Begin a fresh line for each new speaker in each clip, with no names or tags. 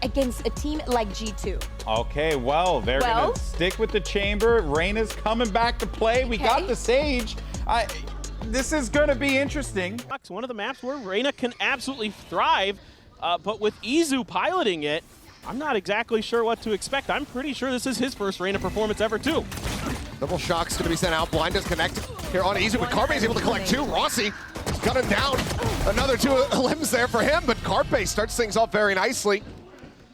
against a team like G2.
Okay, well, they're gonna stick with the chamber. Reyna's coming back to play. We got the Sage. This is gonna be interesting.
One of the maps where Reyna can absolutely thrive, but with Izu piloting it, I'm not exactly sure what to expect. I'm pretty sure this is his first Reyna performance ever, too.
Double shock's going to be sent out. Blind is connected here on Izu, but Carpe is able to collect two. Rossi gunning down. Another two limbs there for him, but Carpe starts things off very nicely.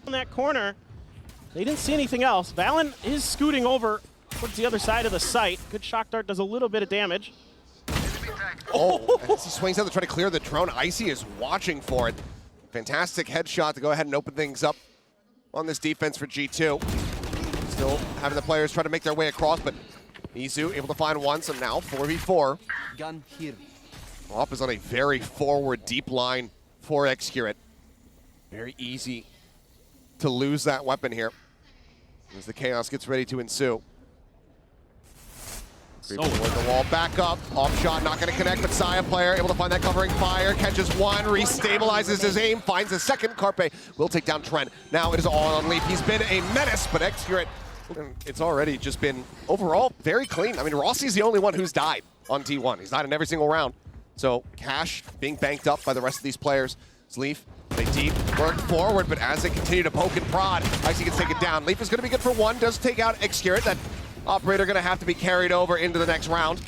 In that corner, they didn't see anything else. Valen is scooting over towards the other side of the site. Good shock dart does a little bit of damage.
Oh, as he swings out to try to clear the drone, Icy is watching for it. Fantastic headshot to go ahead and open things up on this defense for G2. Still having the players try to make their way across, but Izu able to find one, so now 4v4.
Gun here.
Op is on a very forward, deep line for Xcurate. Very easy to lose that weapon here as the chaos gets ready to ensue. Toward the wall, back up, off shot, not going to connect, but Saya player able to find that covering fire, catches one, restabilizes his aim, finds a second. Carpe will take down Trent. Now it is all on Leaf. He's been a menace, but Xcurate, it's already just been overall very clean. I mean, Rossi's the only one who's died on T1. He's died in every single round. So cash being banked up by the rest of these players. It's Leaf, they deep, work forward, but as they continue to poke and prod, Icy gets taken down. Leaf is going to be good for one, does take out Xcurate. That operator going to have to be carried over into the next round.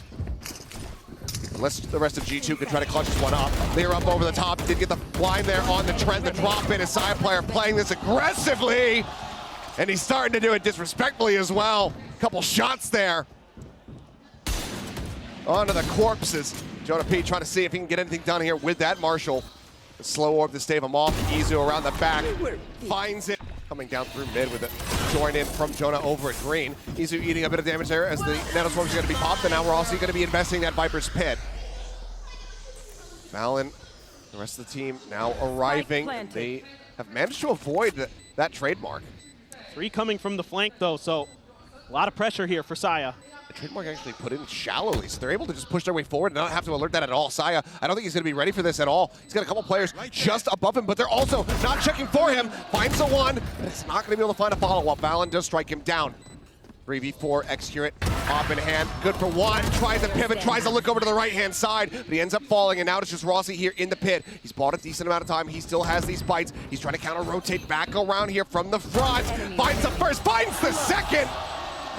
Unless the rest of G2 can try to clutch this one up. Lear up over the top, did get the blind there on the Trent. The drop in, a side player playing this aggressively. And he's starting to do it disrespectfully as well. Couple shots there. Onto the corpses. Jonah P trying to see if he can get anything done here with that Marshall. The slow orb to stave him off. Izu around the back, finds it. Coming down through mid with a join in from Jonah over at green. Izu eating a bit of damage there as the Nanoswarms are going to be popped, and now we're also going to be investing that Viper's Pit. Valen, the rest of the team now arriving. They have managed to avoid that trademark.
3 coming from the flank, though, so a lot of pressure here for Saya.
The trademark actually put in shallowly, so they're able to just push their way forward and not have to alert that at all. Saya, I don't think he's going to be ready for this at all. He's got a couple players just above him, but they're also not checking for him. Finds the one, but it's not going to be able to find a follow-up. Valen does strike him down. 3v4, Xcurate, off in hand, good for one. Tries to pivot, tries to look over to the right-hand side, but he ends up falling, and now it's just Rossi here in the pit. He's bought a decent amount of time. He still has these bites. He's trying to counter-rotate back around here from the front. Finds the first, finds the second!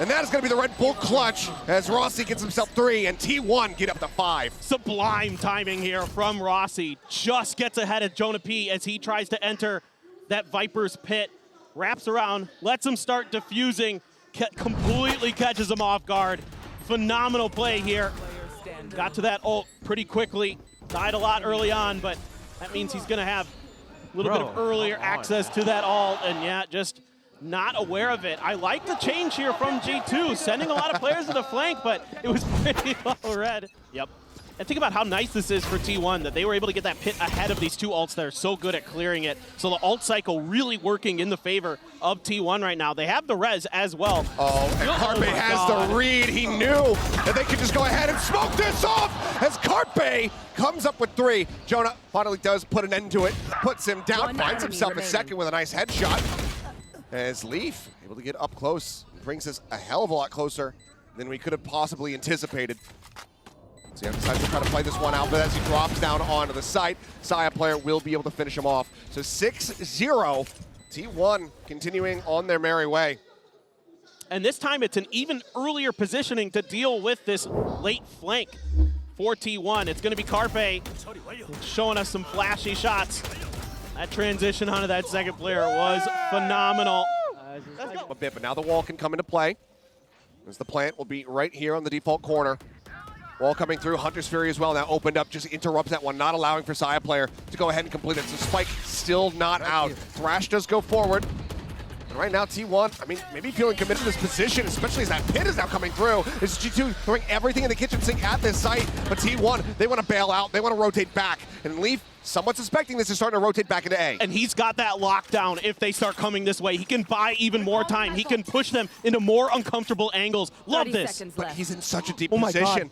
And that is going to be the Red Bull clutch as Rossi gets himself 3 and T1 get up to 5.
Sublime timing here from Rossi. Just gets ahead of Jonah P as he tries to enter that Viper's Pit. Wraps around, lets him start defusing, completely catches him off guard. Phenomenal play here. Got to that ult pretty quickly. Died a lot early on, but that means he's going to have a little bit of earlier access to that ult. And yeah, just not aware of it. I like the change here from G2, sending a lot of players to the flank, but it was pretty low red. Yep. And think about how nice this is for T1, that they were able to get that pit ahead of these two ults that are so good at clearing it. So the ult cycle really working in the favor of T1 right now. They have the res as well.
Oh, and Carpe has the read. He knew that they could just go ahead and smoke this off as Carpe comes up with 3. Jonah finally does put an end to it, puts him down, finds himself a second with a nice headshot. As Leaf able to get up close, brings us a hell of a lot closer than we could have possibly anticipated. So he decides to try to play this one out, but as he drops down onto the site, Saya player will be able to finish him off. So 6-0, T1 continuing on their merry way.
And this time it's an even earlier positioning to deal with this late flank for T1. It's going to be Carpe showing us some flashy shots. That transition onto that second player was phenomenal.
A bit, but now the wall can come into play. As the plant will be right here on the default corner. Wall coming through, Hunter's Fury as well, now opened up, just interrupts that one, not allowing for Saya player to go ahead and complete it. So Spike still not out. Thrash does go forward. And right now, T1, I mean, maybe feeling committed to this position, especially as that pit is now coming through. It's G2 throwing everything in the kitchen sink at this site, but T1, they want to bail out, they want to rotate back. And Leaf, somewhat suspecting this, is starting to rotate back into A.
And he's got that lockdown if they start coming this way. He can buy even more time. He can push them into more uncomfortable angles. Love this.
But he's in such a deep position.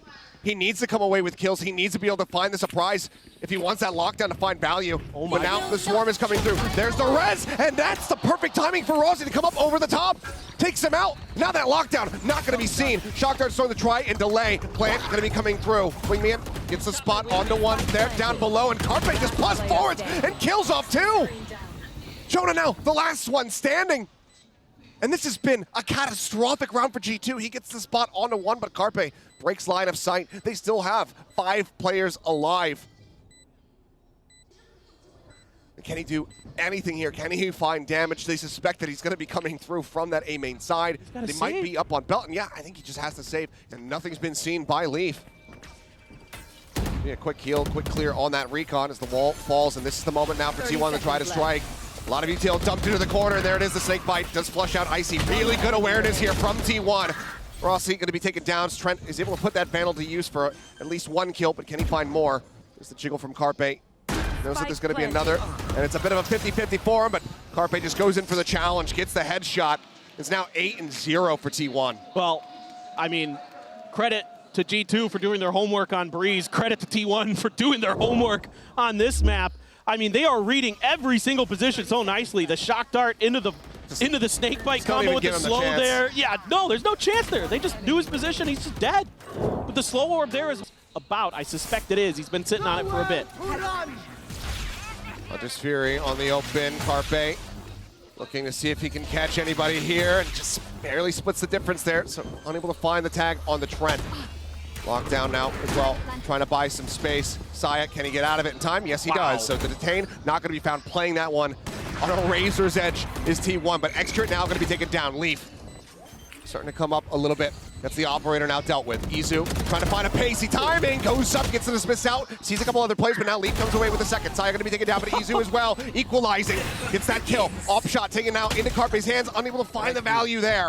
He needs to come away with kills. He needs to be able to find the surprise if he wants that lockdown to find value. But now the swarm is coming through. There's the res, and that's the perfect timing for Rossi to come up over the top. Takes him out. Now that lockdown, not going to be seen. Shock Dart's throwing the try and delay. Plant going to be coming through. Wingman gets the spot onto one there, down below, and Carpe just plus forwards and kills off two. Jonah now, the last one standing. And this has been a catastrophic round for G2. He gets the spot onto one, but Carpe breaks line of sight. They still have 5 players alive. Can he do anything here? Can he find damage? They suspect that he's going to be coming through from that A main side. They might be up on belt, and yeah, I think he just has to save, and nothing's been seen by Leaf. Yeah, quick heal, quick clear on that recon as the wall falls, and this is the moment now for T1 to try to strike. A lot of util dumped into the corner, and there it is, the snake bite does flush out Icy. Really good awareness here from T1. Rossi going to be taken down. Trent is able to put that Vandal to use for at least 1 kill, but can he find more? There's the jiggle from Carpe. Knows that there's going to be another, and it's a bit of a 50-50 for him, but Carpe just goes in for the challenge, gets the headshot. It's now 8-0 for T1.
Well, I mean, credit to G2 for doing their homework on Breeze. Credit to T1 for doing their homework on this map. I mean, they are reading every single position so nicely. The shock dart into the snake bite combo with the slow there. Yeah, no, there's no chance there. They just knew his position. He's just dead. But the slow orb there is about. I suspect it is. He's been sitting on it for a bit.
Hunter's Fury on the open. Carpe looking to see if he can catch anybody here, and just barely splits the difference there. So unable to find the tag on the Trent. Lockdown now as well, trying to buy some space. Saya, can he get out of it in time? Yes, he does. So the detain, not going to be found playing that one. On a razor's edge is T1, but Extra now going to be taken down. Leaf starting to come up a little bit. That's the operator now dealt with. Izu trying to find a pacey timing, goes up, gets the dismiss out, sees a couple other players, but now Leaf comes away with the second. Saya going to be taken down, but Izu as well, equalizing, gets that kill. Off shot taken now into Carpe's hands, unable to find the value there.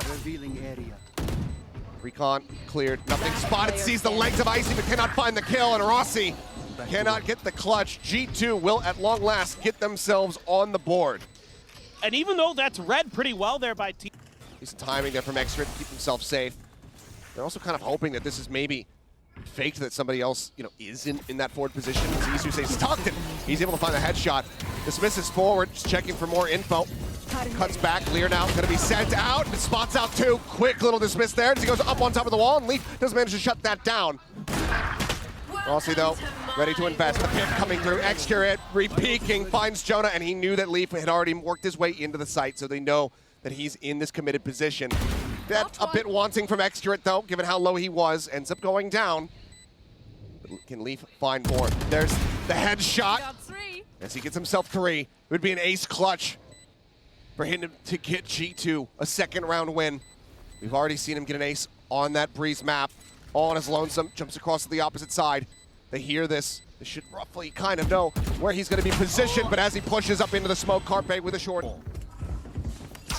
Recon cleared, nothing spotted, sees the legs of Icy, but cannot find the kill, and Rossi cannot get the clutch. G2 will at long last get themselves on the board.
And even though that's read pretty well there by T.
Decent timing there from Extra to keep himself safe. They're also kind of hoping that this is maybe faked, that somebody else, is in that forward position. Izu stays tucked, and he's able to find the headshot. Dismisses forward, just checking for more info. Cuts back, Lear now going to be sent out, and spots out two. Quick little dismiss there as he goes up on top of the wall, and Leaf does manage to shut that down. Rossi, though, ready to invest. The pit coming through, Extra re-peeking, finds Jonah, and he knew that Leaf had already worked his way into the site, so they know that he's in this committed position. That's a bit wanting from Extra, though, given how low he was. Ends up going down. But can Leaf find more? There's the headshot. As he gets himself 3. It would be an ace clutch for him to get G2 a second round win. We've already seen him get an ace on that Breeze map. All on his lonesome, jumps across to the opposite side. They hear this. They should roughly kind of know where he's going to be positioned, but as he pushes up into the smoke, Carpe with a short.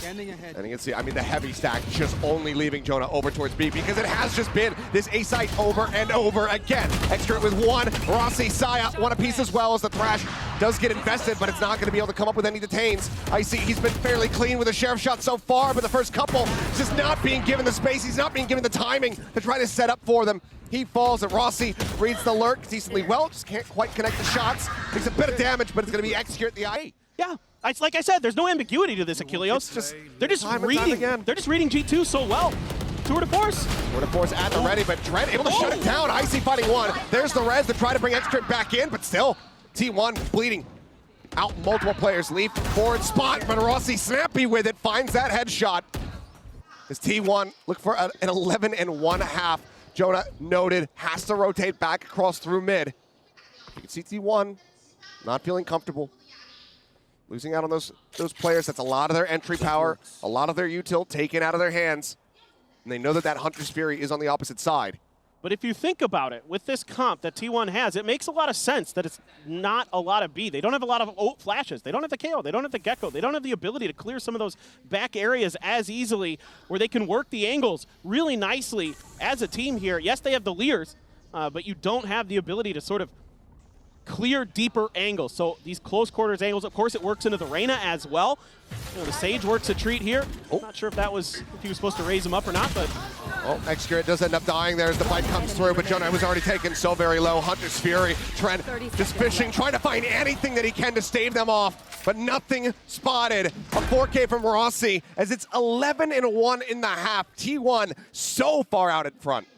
And you can see, the heavy stack just only leaving Jonah over towards B, because it has just been this A site over and over again. Extra with 1, Rossi, Saya, 1 apiece as well, as the Thrash does get invested, but it's not going to be able to come up with any detains. I see he's been fairly clean with a sheriff shot so far, but the first couple just not being given the space. He's not being given the timing to try to set up for them. He falls, and Rossi reads the lurk decently well, just can't quite connect the shots. Takes a bit of damage, but it's going to be Extra at the eye.
Yeah. Like I said, there's no ambiguity to this, Achilleos. They're just reading G2 so well. Tour de force.
Tour de force at the ready, but Dredd able to shut it down. Icy fighting 1. There's the res to try to bring Extra back in, but still, T1 bleeding out multiple players. Leaf forward spot, but Rossi snappy with it, finds that headshot. As T1 look for an 11.5. Jonah noted, has to rotate back across through mid. You can see T1 not feeling comfortable. Losing out on those players, that's a lot of their entry power, a lot of their util taken out of their hands. And they know that Hunter's Fury is on the opposite side.
But if you think about it, with this comp that T1 has, it makes a lot of sense that it's not a lot of B. They don't have a lot of flashes. They don't have the KO. They don't have the Gecko. They don't have the ability to clear some of those back areas as easily, where they can work the angles really nicely as a team here. Yes, they have the Lears, but you don't have the ability to sort of clear, deeper angles. So these close quarters angles, of course, it works into the Reyna as well. You know, the Sage works a treat here. Not sure if he was supposed to raise him up or not, but.
Well, Xcurate does end up dying there as the fight comes through, but Jonah was already taken so very low. Hunter's Fury, Trent just fishing, trying to find anything that he can to stave them off, but nothing spotted. A 4K from Rossi as it's 11-1 in the half. T1 so far out in front.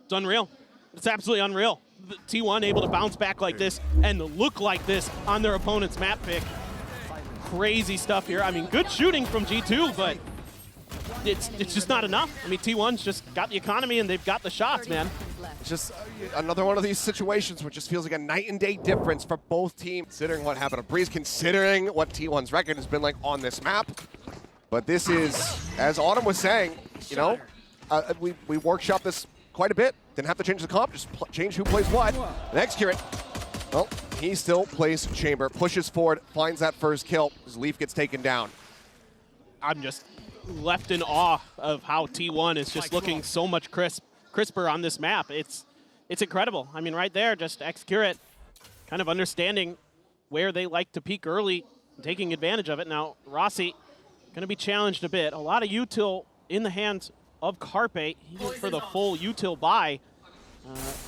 It's unreal. It's absolutely unreal. The T1 able to bounce back like this and look like this on their opponent's map pick. Crazy stuff here. I mean, good shooting from G2, but it's just not enough. I mean, T1's just got the economy and they've got the shots, man.
It's just another one of these situations where it just feels like a night and day difference for both teams. Considering what happened to Breeze, considering what T1's record has been like on this map. But this is, as Autumn was saying, you know, we workshopped this quite a bit. Didn't have to change the comp, just change who plays what. And Xcurate, well, he still plays Chamber, pushes forward, finds that first kill as Leaf gets taken down.
I'm just left in awe of how T1 is just looking so much crisper on this map. It's incredible. I mean, right there, just Xcurate kind of understanding where they like to peak early, taking advantage of it. Now, Rossi going to be challenged a bit. A lot of util in the hands of Carpe. He went for the full util buy.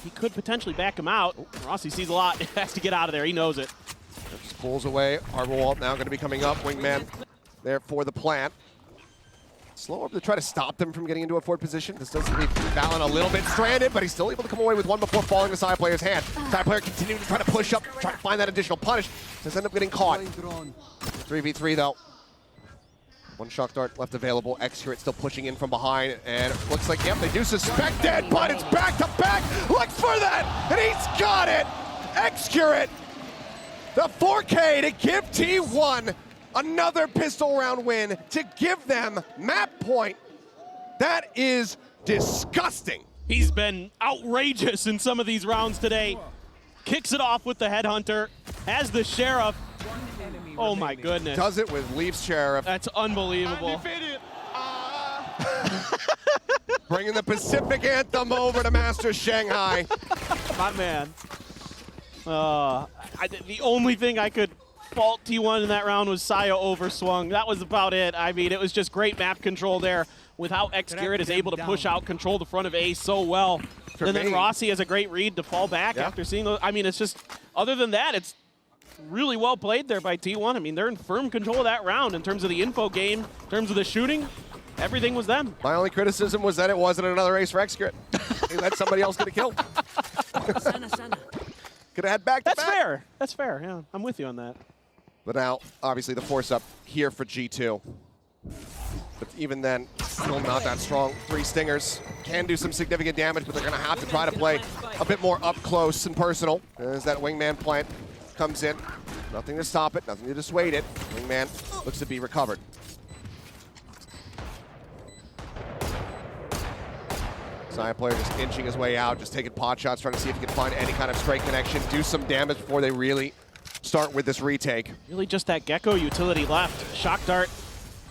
He could potentially back him out. Rossi sees a lot. He has to get out of there. He knows it.
Just pulls away. Arborwalt now going to be coming up. Wingman there for the plant. Slow up to try to stop them from getting into a forward position. This does leave Valen a little bit stranded, but he's still able to come away with one before falling to side player's hand. Side player continuing to try to push up, try to find that additional punish. Does end up getting caught. 3v3 though. One shock dart left available. Xcurate still pushing in from behind, and looks like, yep, they do suspect it, but it's back to back. Looks for that, and he's got it. Xcurate, the 4K to give T1 another pistol round win to give them map point. That is disgusting.
He's been outrageous in some of these rounds today. Kicks it off with the Headhunter, has the Sheriff. Oh my goodness.
Does it with Leaf's Sheriff.
That's unbelievable.
Bringing the Pacific Anthem over to Masters Shanghai.
My man. The only thing I could fault T1 in that round was Saya overswung. That was about it. I mean, it was just great map control there with how Xcurate is able to push out, control the front of A so well. And then Rossi has a great read to fall back after seeing those. I mean, it's just, other than that, it's really well played there by T1. I mean, they're in firm control of that round in terms of the info game, in terms of the shooting. Everything was them.
My only criticism was that it wasn't another ace for Xcurate. He let somebody else get a kill. Could have had back to back.
That's fair. That's fair. Yeah, I'm with you on that.
But now, obviously, the force up here for G2. But even then, still not that strong. 3 stingers can do some significant damage, but they're going to have to try to play a bit more up close and personal. As that wingman plant comes in. Nothing to stop it, nothing to dissuade it. Wingman looks to be recovered. Side player just inching his way out, just taking pot shots, trying to see if he can find any kind of straight connection, do some damage before they really start with this retake.
Really just that Gecko utility left. Shock Dart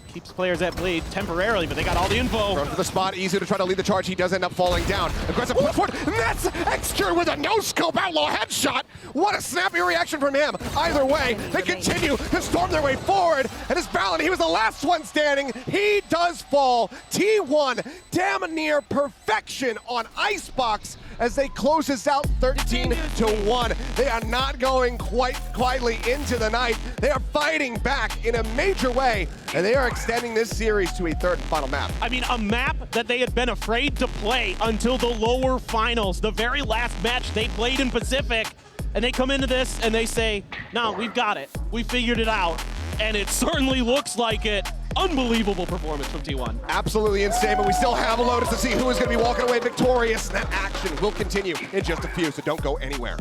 keeps players at bleed temporarily, but they got all the info.
Run to the spot, easy to try to lead the charge. He does end up falling down. Aggressive push forward, and that's Xcurate with a no-scope outlaw headshot. What a snappy reaction from him. Either way, they continue to storm their way forward, and as Valen, he was the last one standing. He does fall. T1 damn near perfection on Icebox as they close this out 13-1. They are not going quite quietly into the night. They are fighting back in a major way, and they are extending this series to a third and final map.
I mean, a map that they had been afraid to play until the lower finals, the very last match they played in Pacific, and they come into this and they say, no, we've got it. We figured it out, and it certainly looks like it. Unbelievable performance from T1.
Absolutely insane, but we still have a Lotus to see who is going to be walking away victorious. And that action will continue in just a few, so don't go anywhere.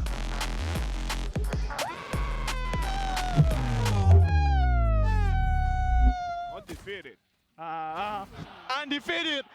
Undefeated. Undefeated.